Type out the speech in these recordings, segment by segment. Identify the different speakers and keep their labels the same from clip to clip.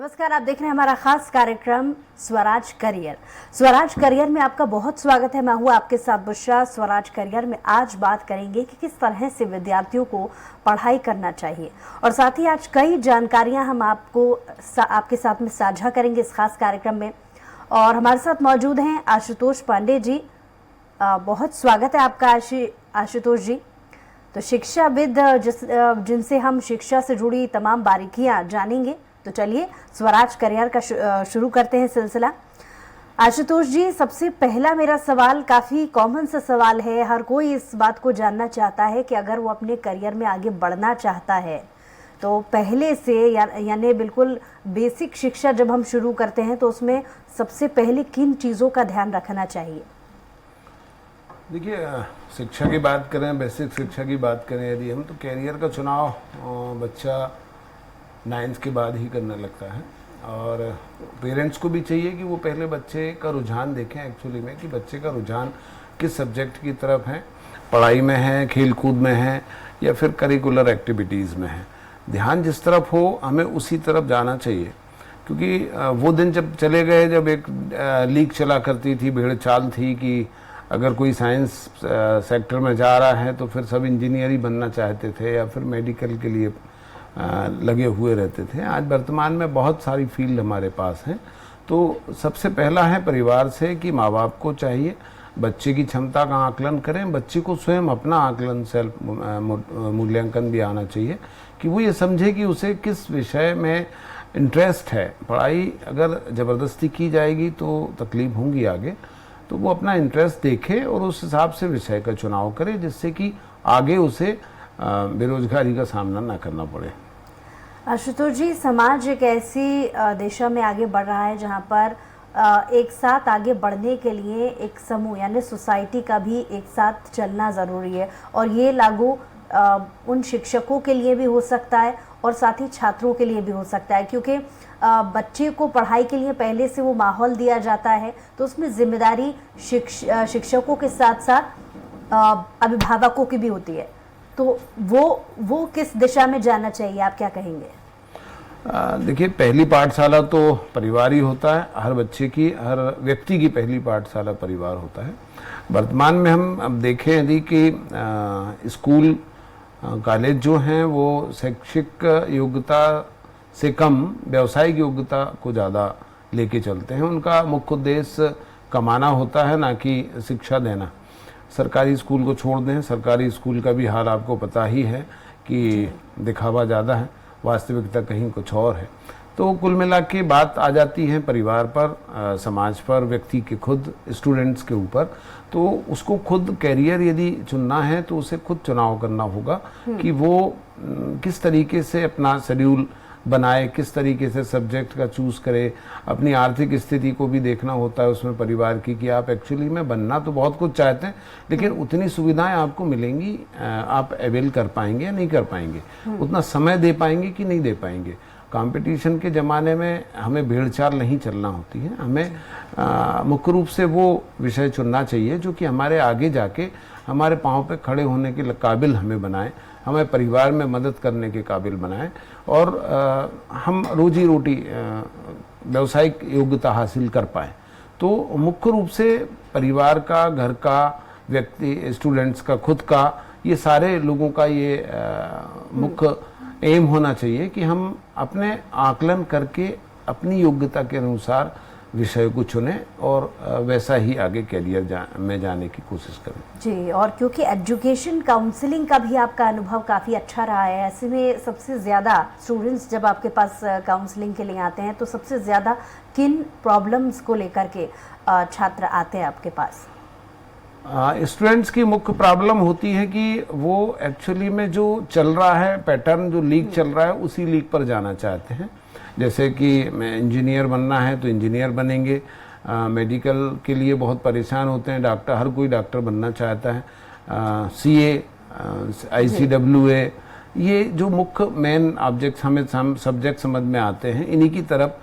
Speaker 1: नमस्कार, आप देख रहे हैं हमारा खास कार्यक्रम स्वराज करियर। स्वराज करियर में आपका बहुत स्वागत है। मैं हूं आपके साथ बुशरा। स्वराज करियर में आज बात करेंगे कि किस तरह से विद्यार्थियों को पढ़ाई करना चाहिए और साथ ही आज कई जानकारियां हम आपके साथ में साझा करेंगे इस खास कार्यक्रम में। और हमारे साथ मौजूद हैं आशुतोष पांडे जी। बहुत स्वागत है आपका आशुतोष जी। तो शिक्षाविद जिनसे हम शिक्षा से जुड़ी तमाम बारीकियां जानेंगे। तो चलिए स्वराज करियर का शुरू करते हैं सिलसिला। आशुतोष जी, सबसे पहला मेरा सवाल काफ़ी कॉमन सा सवाल है। हर कोई इस बात को जानना चाहता है कि अगर वो अपने करियर में आगे बढ़ना चाहता है तो पहले से यानी बिल्कुल बेसिक शिक्षा जब हम शुरू करते हैं तो उसमें सबसे पहले किन चीज़ों का ध्यान रखना चाहिए?
Speaker 2: देखिए, शिक्षा की बात करें, बेसिक शिक्षा की बात करें यदि हम, तो कैरियर का चुनाव बच्चा 9th के बाद ही करने लगता है। और पेरेंट्स को भी चाहिए कि वो पहले बच्चे का रुझान देखें एक्चुअली में, कि बच्चे का रुझान किस सब्जेक्ट की तरफ है, पढ़ाई में है, खेल कूद में है, या फिर करिकुलर एक्टिविटीज़ में है। ध्यान जिस तरफ हो हमें उसी तरफ जाना चाहिए, क्योंकि वो दिन जब चले गए जब एक लीक चला करती थी, भीड़ चाल थी कि अगर कोई साइंस सेक्टर में जा रहा है तो फिर सब इंजीनियर ही बनना चाहते थे या फिर मेडिकल के लिए लगे हुए रहते थे। आज वर्तमान में बहुत सारी फील्ड हमारे पास हैं। तो सबसे पहला है परिवार से कि माँ बाप को चाहिए बच्चे की क्षमता का आकलन करें। बच्चे को स्वयं अपना आकलन, सेल्फ मूल्यांकन भी आना चाहिए कि वो ये समझे कि उसे किस विषय में इंटरेस्ट है। पढ़ाई अगर ज़बरदस्ती की जाएगी तो तकलीफ होंगी आगे, तो वो अपना इंटरेस्ट देखे और उस हिसाब से विषय का चुनाव करे, जिससे कि आगे उसे बेरोजगारी का सामना ना करना पड़े।
Speaker 1: आशुतोष जी, समाज एक ऐसी दिशा में आगे बढ़ रहा है जहां पर एक साथ आगे बढ़ने के लिए एक समूह यानी सोसाइटी का भी एक साथ चलना ज़रूरी है। और ये लागू उन शिक्षकों के लिए भी हो सकता है और साथ ही छात्रों के लिए भी हो सकता है, क्योंकि बच्चे को पढ़ाई के लिए पहले से वो माहौल दिया जाता है तो उसमें जिम्मेदारी शिक्षकों के साथ साथ अभिभावकों की भी होती है। तो वो किस दिशा में जाना चाहिए, आप क्या कहेंगे?
Speaker 2: देखिए, पहली पाठशाला तो परिवार ही होता है। हर बच्चे की, हर व्यक्ति की पहली पाठशाला परिवार होता है। वर्तमान में हम अब देखें यदि कि स्कूल कॉलेज जो हैं वो शैक्षिक योग्यता से कम व्यावसायिक योग्यता को ज़्यादा लेके चलते हैं। उनका मुख्य उद्देश्य कमाना होता है, ना कि शिक्षा देना। सरकारी स्कूल को छोड़ दें, सरकारी स्कूल का भी हाल आपको पता ही है कि दिखावा ज़्यादा है, वास्तविकता कहीं कुछ और है। तो कुल मिला के बात आ जाती है परिवार पर, समाज पर, व्यक्ति के खुद, स्टूडेंट्स के ऊपर। तो उसको खुद कैरियर यदि चुनना है तो उसे खुद चुनाव करना होगा कि वो किस तरीके से अपना शेड्यूल बनाए, किस तरीके से सब्जेक्ट का चूज़ करे। अपनी आर्थिक स्थिति को भी देखना होता है उसमें परिवार की, कि आप एक्चुअली में बनना तो बहुत कुछ चाहते हैं लेकिन उतनी सुविधाएं आपको मिलेंगी, आप अवेल कर पाएंगे या नहीं कर पाएंगे, उतना समय दे पाएंगे कि नहीं दे पाएंगे। कंपटीशन के ज़माने में हमें भीड़ चाल नहीं चलना होती है। हमें मुख्य रूप से वो विषय चुनना चाहिए जो कि हमारे आगे जाके हमारे पाँव पे खड़े होने के काबिल हमें बनाए, हमें परिवार में मदद करने के काबिल बनाए और हम रोजी रोटी व्यावसायिक योग्यता हासिल कर पाएँ। तो मुख्य रूप से परिवार का, घर का, व्यक्ति, स्टूडेंट्स का, खुद का, ये सारे लोगों का ये मुख्य एम होना चाहिए कि हम अपने आकलन करके अपनी योग्यता के अनुसार विषय को चुनें और वैसा ही आगे कैरियर में जाने की कोशिश करें।
Speaker 1: जी, और क्योंकि एजुकेशन काउंसलिंग का भी आपका अनुभव काफ़ी अच्छा रहा है, ऐसे में सबसे ज़्यादा स्टूडेंट्स जब आपके पास काउंसलिंग के लिए आते हैं तो सबसे ज़्यादा किन प्रॉब्लम्स को लेकर के छात्र आते हैं आपके पास?
Speaker 2: स्टूडेंट्स की मुख्य प्रॉब्लम होती है कि वो एक्चुअली में जो चल रहा है पैटर्न, जो लीक चल रहा है उसी लीक पर जाना चाहते हैं। जैसे कि इंजीनियर बनना है तो इंजीनियर बनेंगे, मेडिकल के लिए बहुत परेशान होते हैं, डॉक्टर, हर कोई डॉक्टर बनना चाहता है, सीए, ICWA, ये जो मुख्य मेन ऑब्जेक्ट्स हमें सब्जेक्ट समझ में आते हैं, इन्हीं की तरफ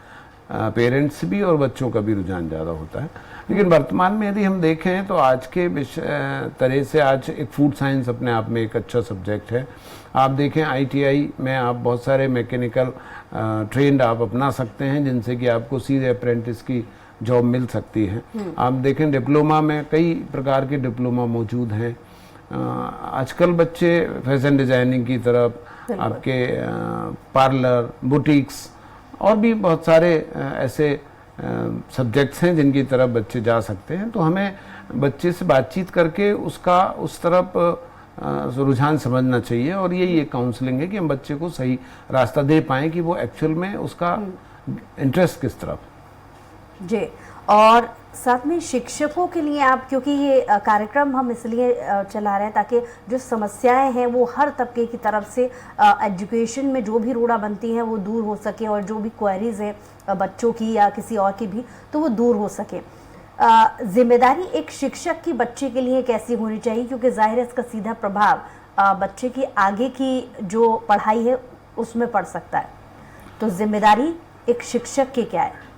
Speaker 2: पेरेंट्स भी और बच्चों का भी रुझान ज़्यादा होता है। लेकिन वर्तमान में यदि हम देखें तो आज के तरह से आज एक फूड साइंस अपने आप में एक अच्छा सब्जेक्ट है। आप देखें ITI में आप बहुत सारे मैकेनिकल ट्रेंड आप अपना सकते हैं, जिनसे कि आपको सीधे अप्रेंटिस की जॉब मिल सकती है। आप देखें डिप्लोमा में कई प्रकार के डिप्लोमा मौजूद हैं। आजकल बच्चे फैशन डिजाइनिंग की तरफ, आपके पार्लर, बुटीक्स और भी बहुत सारे ऐसे सब्जेक्ट्स हैं जिनकी तरफ बच्चे जा सकते हैं। तो हमें बच्चे से बातचीत करके उसका उस तरफ रुझान समझना चाहिए, और यही एक काउंसलिंग है कि हम बच्चे को सही रास्ता दे पाएं कि वो एक्चुअल में उसका इंटरेस्ट किस तरफ।
Speaker 1: जी, और साथ में शिक्षकों के लिए आप, क्योंकि ये कार्यक्रम हम इसलिए चला रहे हैं ताकि जो समस्याएं हैं वो हर तबके की तरफ से एजुकेशन में जो भी रोड़ा बनती हैं वो दूर हो सके, और जो भी क्वेरीज हैं बच्चों की या किसी और की भी, तो वो दूर हो सके। जिम्मेदारी एक शिक्षक की बच्चे के लिए कैसी होनी चाहिए, क्योंकि जाहिर है इसका सीधा प्रभाव बच्चे की आगे की जो पढ़ाई है उसमें पड़ सकता है। तो जिम्मेदारी एक शिक्षक की क्या है?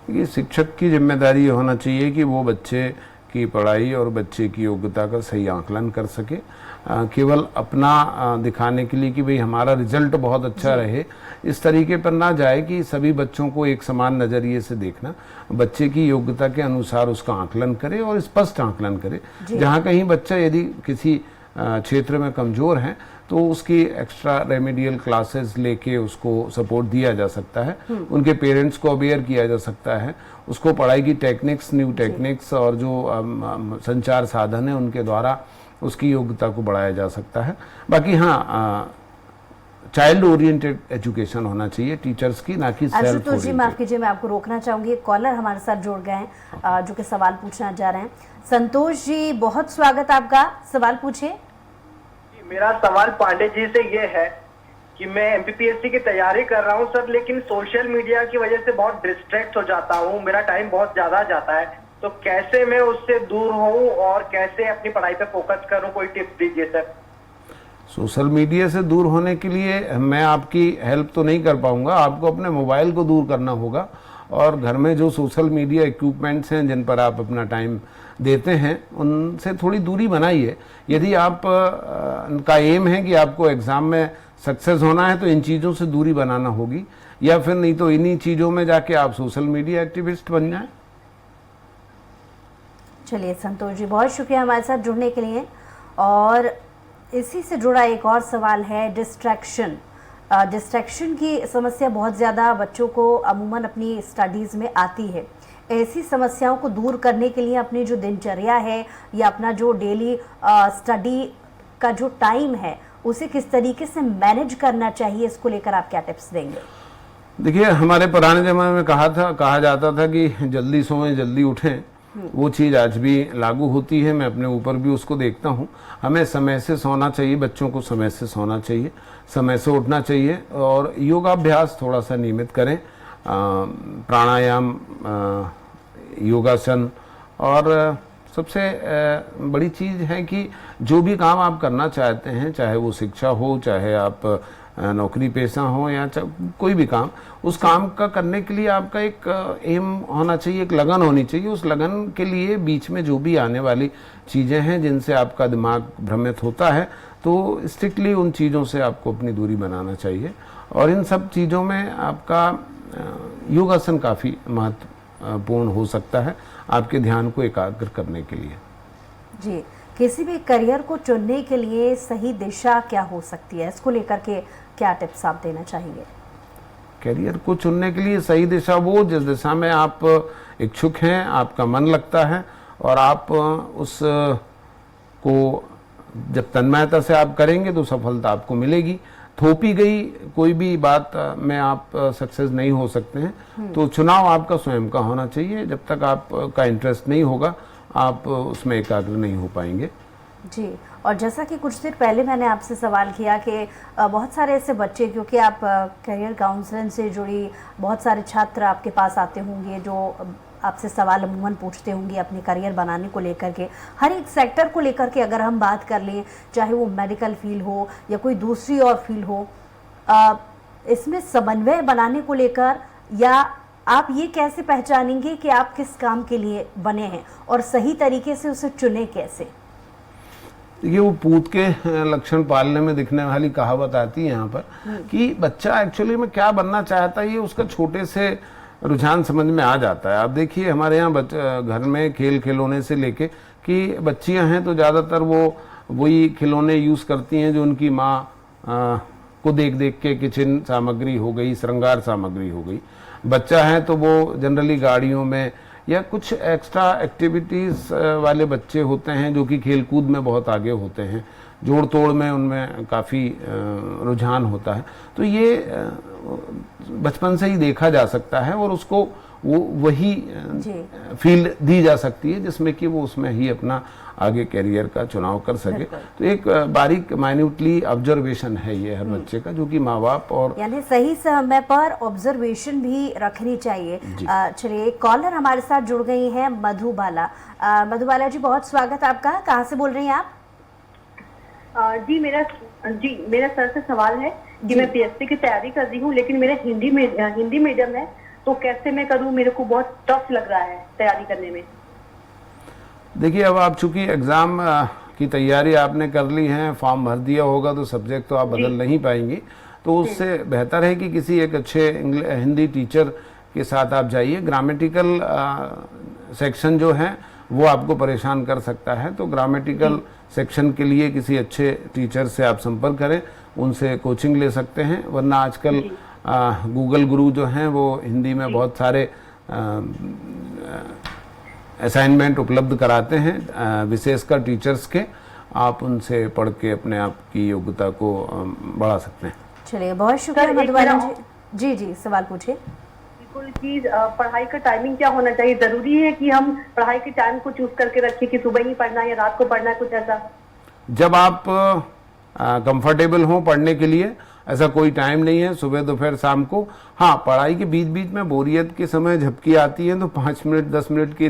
Speaker 2: ये शिक्षक की जिम्मेदारी होना चाहिए कि वो बच्चे की पढ़ाई और बच्चे की योग्यता का सही आकलन कर सके। केवल अपना दिखाने के लिए कि भाई हमारा रिजल्ट बहुत अच्छा रहे, इस तरीके पर ना जाए कि सभी बच्चों को एक समान नज़रिए से देखना। बच्चे की योग्यता के अनुसार उसका आकलन करे और स्पष्ट आकलन करे। जहाँ कहीं बच्चा यदि किसी क्षेत्र में कमज़ोर है तो उसकी एक्स्ट्रा रेमेडियल क्लासेस लेके उसको सपोर्ट दिया जा सकता है। उनके पेरेंट्स को अवेयर किया जा सकता है, उसको पढ़ाई की टेक्निक्स, न्यू टेक्निक्स और जो संचार साधन है उनके द्वारा उसकी योग्यता को बढ़ाया जा सकता है। बाकी हाँ, चाइल्ड ओरिएंटेड एजुकेशन होना चाहिए टीचर्स की, ना कि सेल्फ ओरिएंटेड।
Speaker 1: जी माफ कीजिए, मैं आपको रोकना चाहूंगी। कॉलर हमारे साथ जुड़ गए हैं जो कि सवाल पूछना चाह रहे हैं। संतोष जी, बहुत स्वागत आपका, सवाल पूछिए।
Speaker 3: मेरा सवाल पांडे जी से ये है कि मैं MPPSC की तैयारी कर रहा हूँ सर, लेकिन सोशल मीडिया की वजह से बहुत डिस्ट्रैक्ट हो जाता हूँ, मेरा टाइम बहुत ज्यादा जाता है। तो कैसे मैं उससे दूर हूँ और कैसे अपनी पढ़ाई पे फोकस करूँ, कोई टिप्स दीजिए सर।
Speaker 2: सोशल मीडिया से दूर होने के लिए मैं आपकी हेल्प तो नहीं कर पाऊंगा, आपको अपने मोबाइल को दूर करना होगा, और घर में जो सोशल मीडिया इक्विपमेंट्स हैं जिन पर आप अपना टाइम देते हैं उनसे थोड़ी दूरी बनाइए। यदि आप का एम है कि आपको एग्ज़ाम में सक्सेस होना है तो इन चीज़ों से दूरी बनाना होगी, या फिर नहीं तो इन्हीं चीज़ों में जाके आप सोशल मीडिया एक्टिविस्ट बन जाएं।
Speaker 1: चलिए संतोष जी, बहुत शुक्रिया हमारे साथ जुड़ने के लिए। और इसी से जुड़ा एक और सवाल है, डिस्ट्रैक्शन। डिस्ट्रैक्शन की समस्या बहुत ज़्यादा बच्चों को अमूमन अपनी स्टडीज़ में आती है। ऐसी समस्याओं को दूर करने के लिए अपनी जो दिनचर्या है या अपना जो डेली स्टडी का जो टाइम है उसे किस तरीके से मैनेज करना चाहिए, इसको लेकर आप क्या टिप्स देंगे?
Speaker 2: देखिए, हमारे पुराने ज़माने में कहा जाता था कि जल्दी सोएं जल्दी उठें। वो चीज़ आज भी लागू होती है, मैं अपने ऊपर भी उसको देखता हूँ। हमें समय से सोना चाहिए, बच्चों को समय से सोना चाहिए, समय से उठना चाहिए, और योगाभ्यास थोड़ा सा नियमित करें। प्राणायाम, योगासन, और सबसे बड़ी चीज़ है कि जो भी काम आप करना चाहते हैं, चाहे वो शिक्षा हो, चाहे आप नौकरी पेशा हो, या कोई भी काम, उस काम का करने के लिए आपका एक एम होना चाहिए, एक लगन होनी चाहिए। उस लगन के लिए बीच में जो भी आने वाली चीज़ें हैं जिनसे आपका दिमाग भ्रमित होता है, तो स्ट्रिक्टली उन चीज़ों से आपको अपनी दूरी बनाना चाहिए। और इन सब चीज़ों में आपका योगासन काफ़ी महत्वपूर्ण हो सकता है आपके ध्यान को एकाग्र करने के लिए।
Speaker 1: जी, किसी भी करियर को चुनने के लिए सही दिशा क्या हो सकती है, इसको लेकर के क्या टिप्स आप देना चाहेंगे?
Speaker 2: करियर को चुनने के लिए सही दिशा वो जिस दिशा में आप इच्छुक हैं, आपका मन लगता है, और आप उस को जब तन्मयता से आप करेंगे तो सफलता आपको मिलेगी। थोपी गई कोई भी बात में आप सक्सेस नहीं हो सकते हैं। तो चुनाव आपका स्वयं का होना चाहिए। जब तक आपका इंटरेस्ट नहीं होगा आप उसमें एकाग्र नहीं हो पाएंगे।
Speaker 1: जी, और जैसा कि कुछ देर पहले मैंने आपसे सवाल किया कि बहुत सारे ऐसे बच्चे, क्योंकि आप करियर काउंसलिंग से जुड़ी बहुत सारे छात्र आपके पास आते होंगे जो आपसे सवाल अमूमन पूछते होंगे अपने करियर बनाने को लेकर के, हर एक सेक्टर को लेकर के अगर हम बात कर लें, चाहे वो मेडिकल फील्ड हो या कोई दूसरी और फील्ड हो, इसमें समन्वय बनाने को लेकर या आप ये कैसे पहचानेंगे कि आप किस काम के लिए बने हैं और सही तरीके से उसे चुने कैसे?
Speaker 2: देखिए, वो पूत के लक्षण पालने में दिखने वाली कहावत आती है यहाँ पर कि बच्चा एक्चुअली में क्या बनना चाहता है, ये उसका छोटे से रुझान समझ में आ जाता है। आप देखिए, हमारे यहाँ घर में खेल खिलौने से लेके कि बच्चियां हैं तो ज़्यादातर वो वही खिलौने यूज़ करती हैं जो उनकी माँ को देख देख के, किचन सामग्री हो गई, श्रृंगार सामग्री हो गई। बच्चा है तो वो जनरली गाड़ियों में या कुछ एक्स्ट्रा एक्टिविटीज़ वाले बच्चे होते हैं जो कि खेलकूद में बहुत आगे होते हैं, जोड़ तोड़ में उनमें काफ़ी रुझान होता है। तो ये बचपन से ही देखा जा सकता है और उसको वो वही फील्ड दी जा सकती है जिसमें कि वो उसमें ही अपना आगे कैरियर का चुनाव कर सके। तो एक बारीक माइन्यूटली ऑब्जर्वेशन है ये हर बच्चे का, जो कि माँ बाप और
Speaker 1: यानी सही समय पर ऑब्जर्वेशन भी रखनी चाहिए। चलिए, एक कॉलर हमारे साथ जुड़ गई हैं, मधुबाला। मधुबाला जी, बहुत स्वागत आपका। कहाँ से बोल रही हैं आप?
Speaker 4: जी मेरा सर से सवाल है कि मैं पीएससी की तैयारी कर रही हूँ, लेकिन मेरा हिंदी मीडियम है, तो कैसे मैं करूँ? मेरे को बहुत टफ लग रहा है तैयारी करने में।
Speaker 2: देखिए, अब आप चूंकि एग्जाम की तैयारी आपने कर ली है, फॉर्म भर दिया होगा, तो सब्जेक्ट तो आप बदल नहीं पाएंगी। तो उससे बेहतर है कि किसी एक अच्छे हिंदी टीचर के साथ आप जाइए। ग्रामेटिकल सेक्शन जो है वो आपको परेशान कर सकता है, तो ग्रामेटिकल सेक्शन के लिए किसी अच्छे टीचर से आप संपर्क करें, उनसे कोचिंग ले सकते हैं। वरना आजकल गूगल गुरु जो हैं वो हिंदी में बहुत सारे असाइनमेंट उपलब्ध कराते हैं, विशेषकर टीचर्स के। आप उनसे पढ़ के अपने आप की योग्यता को बढ़ा सकते हैं।
Speaker 1: चलिए, बहुत शुक्रिया मधुबाला जी। जी, सवाल पूछिए।
Speaker 4: बिल्कुल कि पढ़ाई का टाइमिंग क्या होना चाहिए? जरूरी है कि हम पढ़ाई के टाइम को चूज करके रखें कि सुबह ही पढ़ना है या रात को पढ़ना है, कुछ ऐसा?
Speaker 2: जब आप कंफर्टेबल हो पढ़ने के लिए, ऐसा कोई टाइम नहीं है, सुबह दोपहर शाम को। हाँ, पढ़ाई के बीच बीच में बोरियत के समय झपकी आती है तो 5 मिनट 10 मिनट की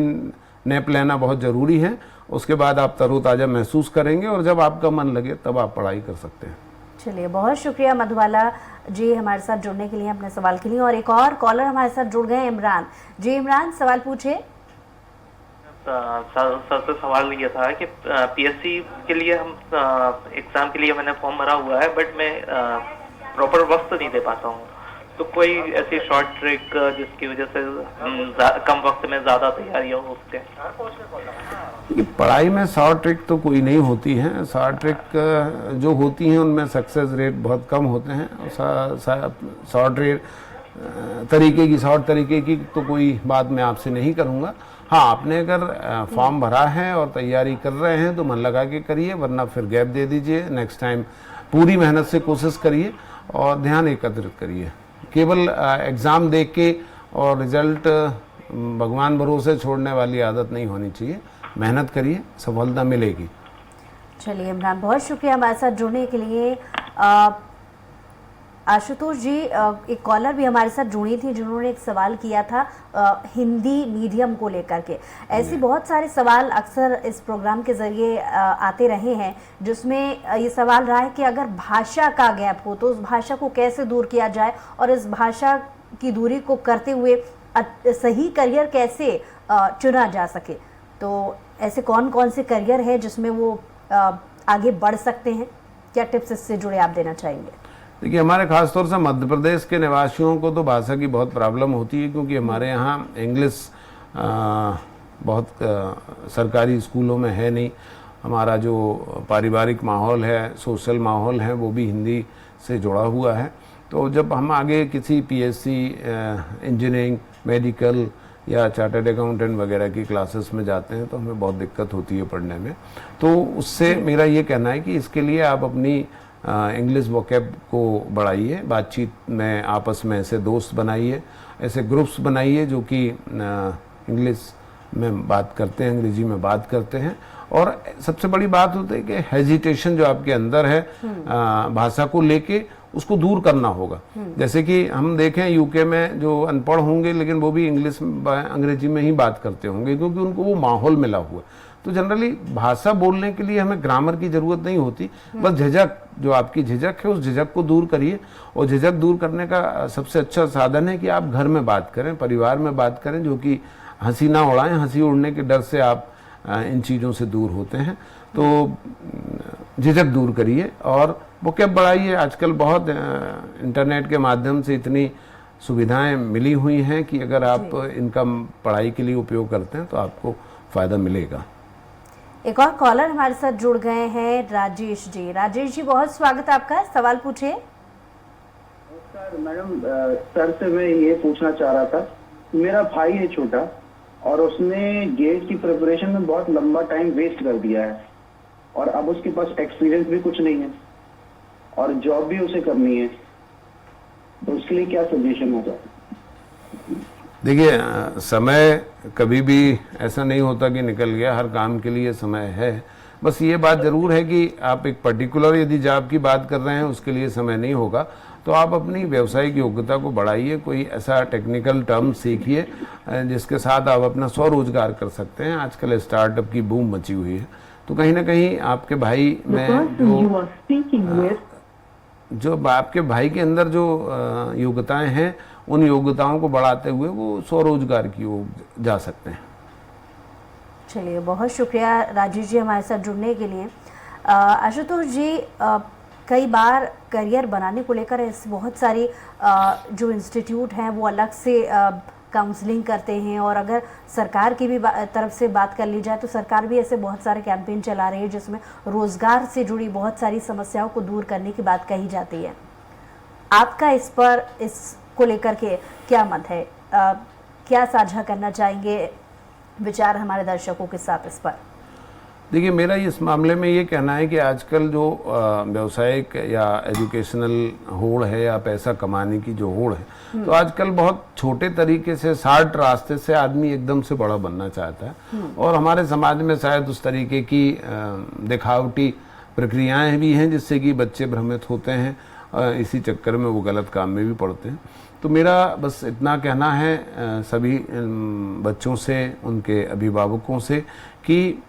Speaker 2: नैप लेना बहुत ज़रूरी है। उसके बाद आप तरोताज़ा महसूस करेंगे और जब आपका मन लगे तब आप पढ़ाई कर सकते हैं।
Speaker 1: चलिए, बहुत शुक्रिया मधुबाला जी हमारे साथ जुड़ने के लिए, अपने सवाल के लिए। और एक और कॉलर हमारे साथ जुड़ गए, इमरान जी। इमरान, सवाल पूछिए।
Speaker 5: सर से सवाल ये था कि पीएससी के लिए हम एग्जाम के लिए मैंने फॉर्म भरा हुआ है, बट मैं प्रॉपर वक्त नहीं दे पाता हूँ। तो कोई ऐसी शॉर्ट ट्रिक जिसकी वजह से कम वक्त में ज्यादा तैयारी हो उसके?
Speaker 2: पढ़ाई में शॉर्ट ट्रिक तो कोई नहीं होती है। शॉर्ट ट्रिक जो होती हैं उनमें सक्सेस रेट बहुत कम होते हैं। शॉर्ट तरीके की तो कोई बात मैं आपसे नहीं करूँगा। हाँ, आपने अगर फॉर्म भरा है और तैयारी कर रहे हैं तो मन लगा के करिए, वरना फिर गैप दे दीजिए। नेक्स्ट टाइम पूरी मेहनत से कोशिश करिए और ध्यान एकत्रित करिए। केवल एग्ज़ाम देख के और रिजल्ट भगवान भरोसे छोड़ने वाली आदत नहीं होनी चाहिए। मेहनत करिए, सफलता मिलेगी।
Speaker 1: चलिए इमरान, बहुत शुक्रिया हमारे साथ जुड़ने के लिए। आशुतोष जी, एक कॉलर भी हमारे साथ जुड़ी थी जिन्होंने एक सवाल किया था हिंदी मीडियम को लेकर के। ऐसे बहुत सारे सवाल अक्सर इस प्रोग्राम के जरिए आते रहे हैं, जिसमें ये सवाल रहा है कि अगर भाषा का गैप हो तो उस भाषा को कैसे दूर किया जाए और इस भाषा की दूरी को करते हुए सही करियर कैसे चुना जा सके। तो ऐसे कौन कौन से करियर है जिसमें वो आगे बढ़ सकते हैं? क्या टिप्स इससे जुड़े आप देना चाहेंगे?
Speaker 2: देखिए, हमारे खासतौर से मध्य प्रदेश के निवासियों को तो भाषा की बहुत प्रॉब्लम होती है, क्योंकि हमारे यहाँ इंग्लिश बहुत सरकारी स्कूलों में है नहीं। हमारा जो पारिवारिक माहौल है, सोशल माहौल है, वो भी हिंदी से जुड़ा हुआ है। तो जब हम आगे किसी पीएससी, इंजीनियरिंग, मेडिकल या चार्टर्ड अकाउंटेंट वगैरह की क्लासेस में जाते हैं तो हमें बहुत दिक्कत होती है पढ़ने में। तो उससे मेरा ये कहना है कि इसके लिए आप अपनी इंग्लिश वोकैब को बढ़ाइए, बातचीत में आपस में ऐसे दोस्त बनाइए, ऐसे ग्रुप्स बनाइए जो कि इंग्लिश में बात करते हैं, अंग्रेजी में बात करते हैं। और सबसे बड़ी बात होती है कि हेजिटेशन जो आपके अंदर है भाषा को लेके, उसको दूर करना होगा। जैसे कि हम देखें यूके में जो अनपढ़ होंगे लेकिन वो भी इंग्लिश अंग्रेजी में ही बात करते होंगे क्योंकि उनको वो माहौल मिला हुआ है। तो जनरली भाषा बोलने के लिए हमें ग्रामर की जरूरत नहीं होती, बस झिझक, जो आपकी झिझक है उस झिझक को दूर करिए। और झिझक दूर करने का सबसे अच्छा साधन है कि आप घर में बात करें, परिवार में बात करें, जो कि हंसी ना उड़ाएं। हंसी उड़ने के डर से आप इन चीज़ों से दूर होते हैं। तो झिझक दूर करिए और वोकैब बढ़ाइए। आजकल बहुत इंटरनेट के माध्यम से इतनी सुविधाएं मिली हुई हैं कि अगर आप इनका पढ़ाई के लिए उपयोग करते हैं तो आपको फ़ायदा मिलेगा।
Speaker 1: एक और कॉलर हमारे साथ जुड़ गए हैं, राजेश जी। राजेश जी, बहुत स्वागत है आपका, सवाल पूछिए।
Speaker 6: नमस्कार मैडम, सर से मैं ये पूछना चाह रहा था, मेरा भाई है छोटा और उसने गेट की प्रिपरेशन में बहुत लंबा टाइम वेस्ट कर दिया है और अब उसके पास एक्सपीरियंस भी कुछ नहीं है और जॉब भी उसे करनी है, तो उसके लिए क्या सजेशन होगा?
Speaker 2: देखिए, समय कभी भी ऐसा नहीं होता कि निकल गया, हर काम के लिए समय है। बस ये बात जरूर है कि आप एक पर्टिकुलर यदि जॉब की बात कर रहे हैं उसके लिए समय नहीं होगा, तो आप अपनी व्यावसायिक योग्यता को बढ़ाइए, कोई ऐसा टेक्निकल टर्म सीखिए जिसके साथ आप अपना स्वरोजगार कर सकते हैं। आजकल स्टार्टअप की बूम मची हुई है, तो कहीं ना कहीं आपके भाई में जो आपके भाई के अंदर जो योग्यताएं हैं उन योग्यताओं को बढ़ाते हुए वो स्वरोजगार की ओर जा सकते हैं।
Speaker 1: चलिए, बहुत शुक्रिया राजेश जी हमारे साथ जुड़ने के लिए। आशुतोष जी, कई बार करियर बनाने को लेकर ऐसे बहुत सारी जो इंस्टीट्यूट हैं वो अलग से काउंसलिंग करते हैं, और अगर सरकार की भी तरफ से बात कर ली जाए तो सरकार भी ऐसे बहुत सारे कैंपेन चला रही है जिसमें रोजगार से जुड़ी बहुत सारी समस्याओं को दूर करने की बात कही जाती है। आपका इस पर, इसको लेकर के क्या मत है? क्या साझा करना चाहेंगे विचार हमारे दर्शकों के साथ इस पर?
Speaker 2: देखिए, मेरा इस मामले में ये कहना है कि आजकल जो व्यावसायिक या एजुकेशनल होड़ है या पैसा कमाने की जो होड़ है, तो आजकल बहुत छोटे तरीके से, शार्ट रास्ते से आदमी एकदम से बड़ा बनना चाहता है। और हमारे समाज में शायद उस तरीके की दिखावटी प्रक्रियाएं भी हैं जिससे कि बच्चे भ्रमित होते हैं, इसी चक्कर में वो गलत काम में भी पड़ते हैं। तो मेरा बस इतना कहना है सभी बच्चों से, उनके अभिभावकों से, कि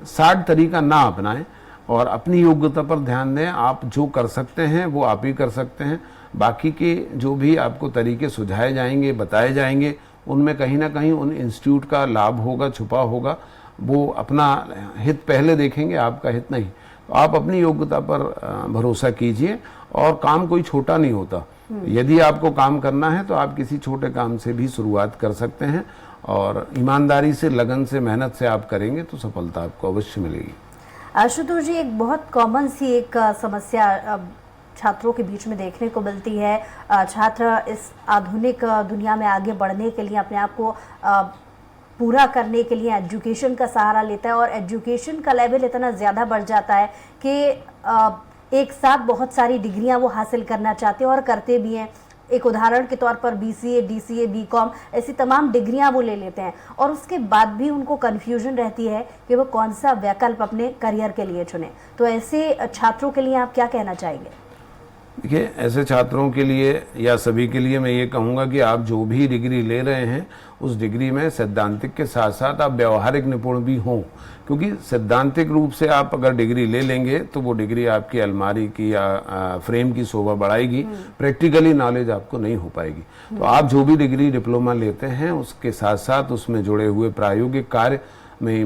Speaker 2: शार्ट तरीका ना अपनाएं और अपनी योग्यता पर ध्यान दें। आप जो कर सकते हैं वो आप ही कर सकते हैं। बाकी के जो भी आपको तरीके सुझाए जाएंगे, बताए जाएंगे, उनमें कहीं ना कहीं उन इंस्टीट्यूट का लाभ होगा, छुपा होगा। वो अपना हित पहले देखेंगे, आपका हित नहीं। तो आप अपनी योग्यता पर भरोसा कीजिए, और काम कोई छोटा नहीं होता। यदि आपको काम करना है तो आप किसी छोटे काम से भी शुरुआत कर सकते हैं, और ईमानदारी से, लगन से, मेहनत से आप करेंगे तो सफलता आपको अवश्य मिलेगी।
Speaker 1: आशुतोष जी, एक बहुत कॉमन सी एक समस्या छात्रों के बीच में देखने को मिलती है। छात्र इस आधुनिक दुनिया में आगे बढ़ने के लिए, अपने आप को पूरा करने के लिए एजुकेशन का सहारा लेता है, और एजुकेशन का लेवल इतना ज़्यादा बढ़ जाता है कि एक साथ बहुत सारी डिग्रियां वो हासिल करना चाहते हैं और करते भी हैं। एक उदाहरण के तौर पर BCA, DCA, BCom ऐसी तमाम डिग्रियां वो ले लेते हैं, और उसके बाद भी उनको कन्फ्यूजन रहती है कि वो कौन सा विकल्प अपने करियर के लिए चुने। तो ऐसे छात्रों के लिए आप क्या कहना चाहेंगे?
Speaker 2: देखिए, ऐसे छात्रों के लिए या सभी के लिए मैं ये कहूँगा कि आप जो भी डिग्री ले रहे हैं उस डिग्री में सैद्धांतिक के साथ साथ आप व्यवहारिक निपुण भी हों, क्योंकि सैद्धांतिक रूप से आप अगर डिग्री ले लेंगे तो वो डिग्री आपकी अलमारी की या फ्रेम की शोभा बढ़ाएगी, प्रैक्टिकली नॉलेज आपको नहीं हो पाएगी। तो आप जो भी डिग्री, डिप्लोमा लेते हैं उसके साथ साथ उसमें जुड़े हुए प्रायोगिक कार्य में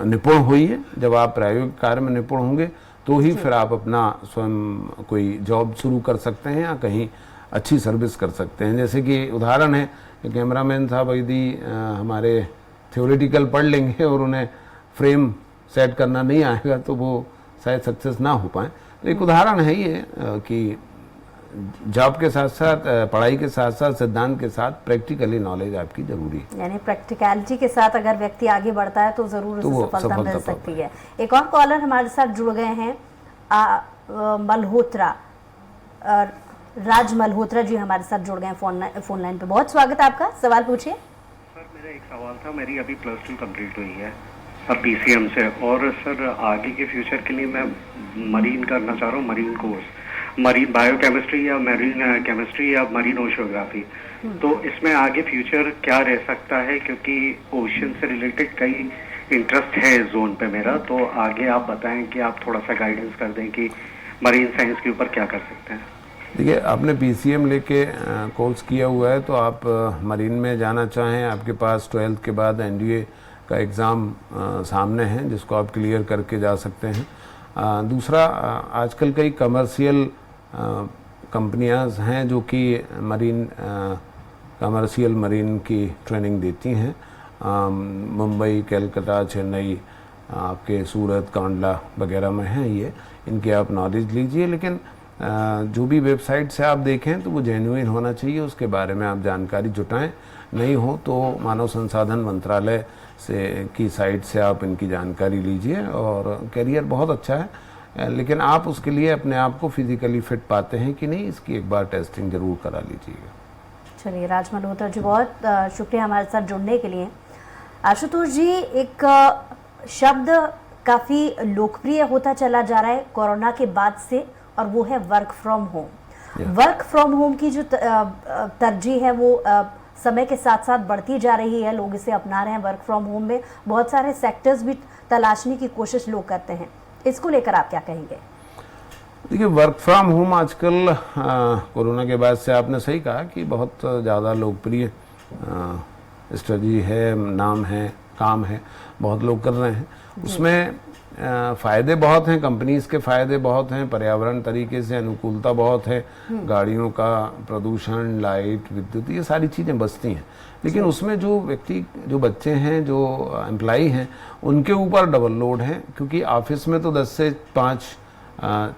Speaker 2: निपुण होइए। जब आप प्रायोगिक कार्य में निपुण होंगे तो ही फिर आप अपना स्वयं कोई जॉब शुरू कर सकते हैं या कहीं अच्छी सर्विस कर सकते हैं। जैसे कि उदाहरण है, कैमरामैन साहब यदि हमारे थ्योरेटिकल पढ़ लेंगे और उन्हें फ्रेम सेट करना नहीं आएगा तो वो शायद सक्सेस ना हो पाए। तो एक उदाहरण है ये कि जॉब के साथ साथ, पढ़ाई के साथ साथ, सिद्धांत के साथ प्रैक्टिकली नॉलेज आपकी जरूरी है।
Speaker 1: यानी प्रैक्टिकलिटी के साथ अगर व्यक्ति आगे बढ़ता है तो जरूर उसे सफलता मिल सकती है। एक और कॉलर हमारे साथ जुड़ गए हैं, मल्होत्रा, राज मल्होत्रा जी हमारे साथ जुड़ गए हैं फोन लाइन पे। बहुत स्वागत है आपका, सवाल पूछिए।
Speaker 7: सर, मेरा एक सवाल था। मेरी अभी +2 कंप्लीट हुई है सर PCM से, और सर आगे के फ्यूचर के लिए मैं मरीन करना चाह रहा हूँ, मरीन कोर्स। मरीन बायोकेमिस्ट्री या मरीन केमिस्ट्री या मरीन ओशियोग्राफी। तो इसमें आगे फ्यूचर क्या रह सकता है, क्योंकि ओशन से रिलेटेड कई इंटरेस्ट है इस जोन पे मेरा, तो आगे आप बताएं कि आप थोड़ा सा गाइडेंस कर दें कि मरीन साइंस के ऊपर क्या कर सकते हैं।
Speaker 2: देखिए, आपने PCM लेके कोर्स किया हुआ है, तो आप मरीन में जाना चाहें, आपके पास 12th के बाद NDA का एग्ज़ाम सामने है जिसको आप क्लियर करके जा सकते हैं। दूसरा, आजकल कई कमर्शियल कंपनियां हैं जो कि मरीन कमर्शियल मरीन की ट्रेनिंग देती हैं। मुंबई, कलकत्ता, चेन्नई, आपके सूरत, कांडला वगैरह में हैं ये, इनकी आप नॉलेज लीजिए। लेकिन जो भी वेबसाइट से आप देखें तो वो जेन्युइन होना चाहिए, उसके बारे में आप जानकारी जुटाएं। नहीं हो तो मानव संसाधन मंत्रालय से की साइट से आप इनकी जानकारी लीजिए। और करियर बहुत अच्छा है, लेकिन आप उसके लिए अपने आप को फिजिकली फिट पाते हैं कि नहीं, इसकी एक बार टेस्टिंग जरूर करा लीजिएगा।
Speaker 1: चलिए राज मल्होत्रा जी, बहुत शुक्रिया हमारे साथ जुड़ने के लिए। आशुतोष जी, एक शब्द काफ़ी लोकप्रिय होता चला जा रहा है कोरोना के बाद से, और वो है work from home. Work from home की जो तरजीह है वो समय के साथ साथ बढ़ती जा रही है, लोग इसे अपना रहे हैं। वर्क फ्रॉम होम में बहुत सारे सेक्टर्स भी तलाशने की कोशिश लोग करते हैं, इसको लेकर आप क्या कहेंगे?
Speaker 2: देखिए, वर्क फ्रॉम होम आजकल कोरोना के बाद से आपने सही कहा कि बहुत ज़्यादा लोकप्रिय स्ट्रेटजी है, नाम है, काम है, बहुत लोग कर रहे हैं। उसमें फ़ायदे बहुत हैं, कंपनीज़ के फ़ायदे बहुत हैं, पर्यावरण तरीके से अनुकूलता बहुत है, गाड़ियों का प्रदूषण, लाइट, विद्युत, ये सारी चीज़ें बचती हैं। लेकिन उसमें जो व्यक्ति, जो बच्चे हैं, जो एम्प्लॉई हैं, उनके ऊपर डबल लोड है, क्योंकि ऑफिस में तो 10 से 5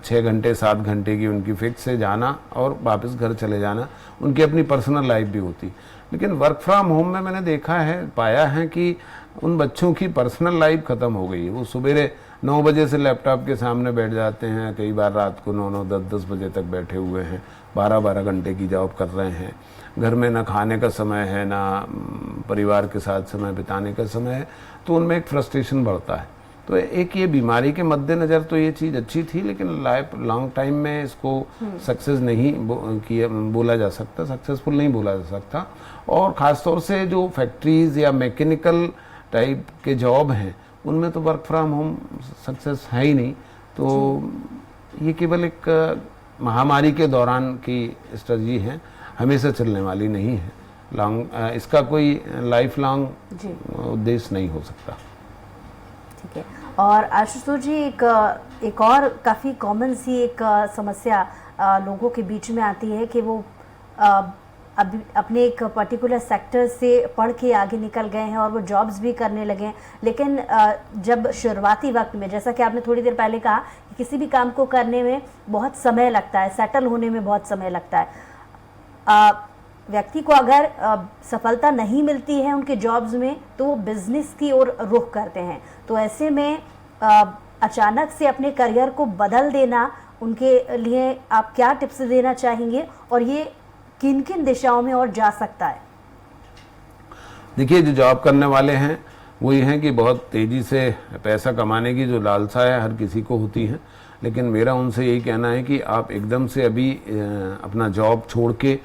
Speaker 2: 6 घंटे 7 घंटे की उनकी फिक्स से जाना और वापस घर चले जाना, उनकी अपनी पर्सनल लाइफ भी होती। लेकिन वर्क फ्रॉम होम में मैंने देखा है, पाया है कि उन बच्चों की पर्सनल लाइफ ख़त्म हो गई है। वो सुबह 9 बजे से लैपटॉप के सामने बैठ जाते हैं, कई बार रात को 9-9, 10-10 बजे तक बैठे हुए हैं, 12-12 घंटे की जॉब कर रहे हैं। घर में ना खाने का समय है, ना परिवार के साथ समय बिताने का समय है, तो उनमें एक फ्रस्ट्रेशन बढ़ता है। तो एक ये बीमारी के मद्देनज़र तो ये चीज़ अच्छी थी, लेकिन लाइफ लॉन्ग टाइम में इसको सक्सेस नहीं बोला जा सकता, सक्सेसफुल नहीं बोला जा सकता। और ख़ासतौर से जो फैक्ट्रीज़ या मैकेनिकल टाइप के जॉब हैं, उनमें तो वर्क फ्रॉम होम सक्सेस है ही नहीं। तो ये केवल एक महामारी के दौरान की स्ट्रेटजी है, हमेशा चलने वाली नहीं है। लॉन्ग इसका कोई लाइफ लॉन्ग उद्देश्य नहीं हो सकता।
Speaker 1: ठीक है। और आशुतोष जी, एक और काफ़ी कॉमन सी एक समस्या लोगों के बीच में आती है कि वो अभी अपने एक पर्टिकुलर सेक्टर से पढ़ के आगे निकल गए हैं और वो जॉब्स भी करने लगे हैं, लेकिन जब शुरुआती वक्त में, जैसा कि आपने थोड़ी देर पहले कहा कि किसी भी काम को करने में बहुत समय लगता है, सेटल होने में बहुत समय लगता है। व्यक्ति को अगर सफलता नहीं मिलती है उनके जॉब्स में, तो वो बिजनेस की ओर रुख करते हैं। तो ऐसे में अचानक से अपने करियर को बदल देना, उनके लिए आप क्या टिप्स देना चाहेंगे, और ये किन किन दिशाओं में और जा सकता है?
Speaker 2: देखिए, जो जॉब करने वाले हैं वो ये हैं कि बहुत तेज़ी से पैसा कमाने की जो लालसा है हर किसी को होती है, लेकिन मेरा उनसे यही कहना है कि आप एकदम से अभी अपना जॉब छोड़ के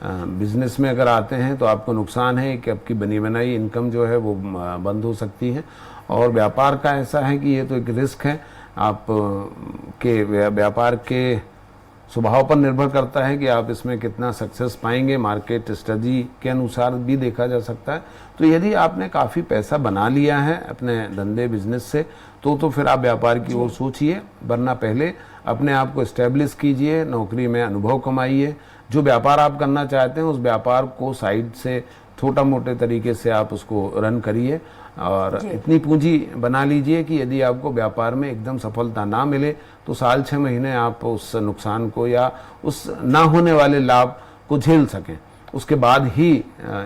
Speaker 2: बिजनेस में अगर आते हैं तो आपको नुकसान है कि आपकी बनी बनाई इनकम जो है वो बंद हो सकती है। और व्यापार का ऐसा है कि ये तो एक रिस्क है, आप के व्यापार के स्वभाव पर निर्भर करता है कि आप इसमें कितना सक्सेस पाएंगे, मार्केट स्टडी के अनुसार भी देखा जा सकता है। तो यदि आपने काफ़ी पैसा बना लिया है अपने धंधे बिजनेस से, तो फिर आप व्यापार की ओर सोचिए, वरना पहले अपने आप को इस्टेब्लिश कीजिए, नौकरी में अनुभव कमाइए। जो व्यापार आप करना चाहते हैं उस व्यापार को साइड से छोटा मोटे तरीके से आप उसको रन करिए, और इतनी पूंजी बना लीजिए कि यदि आपको व्यापार में एकदम सफलता ना मिले तो साल 6 महीने आप उस नुकसान को या उस ना होने वाले लाभ को झेल सकें, उसके बाद ही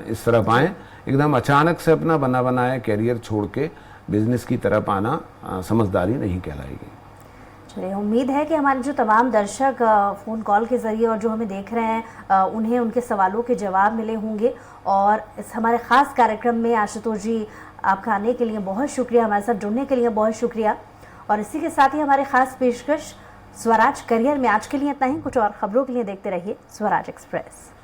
Speaker 2: इस तरफ आएँ। एकदम अचानक से अपना बना बनाया कैरियर छोड़ के बिजनेस की तरफ आना समझदारी नहीं कहलाएगी।
Speaker 1: चलिए, उम्मीद है कि हमारे जो तमाम दर्शक फ़ोन कॉल के ज़रिए और जो हमें देख रहे हैं उन्हें उनके सवालों के जवाब मिले होंगे। और इस हमारे ख़ास कार्यक्रम में आशुतोष जी, आपका आने के लिए बहुत शुक्रिया, हमारे साथ जुड़ने के लिए बहुत शुक्रिया। और इसी के साथ ही हमारे ख़ास पेशकश स्वराज करियर में आज के लिए इतना ही। कुछ और खबरों के लिए देखते रहिए स्वराज एक्सप्रेस।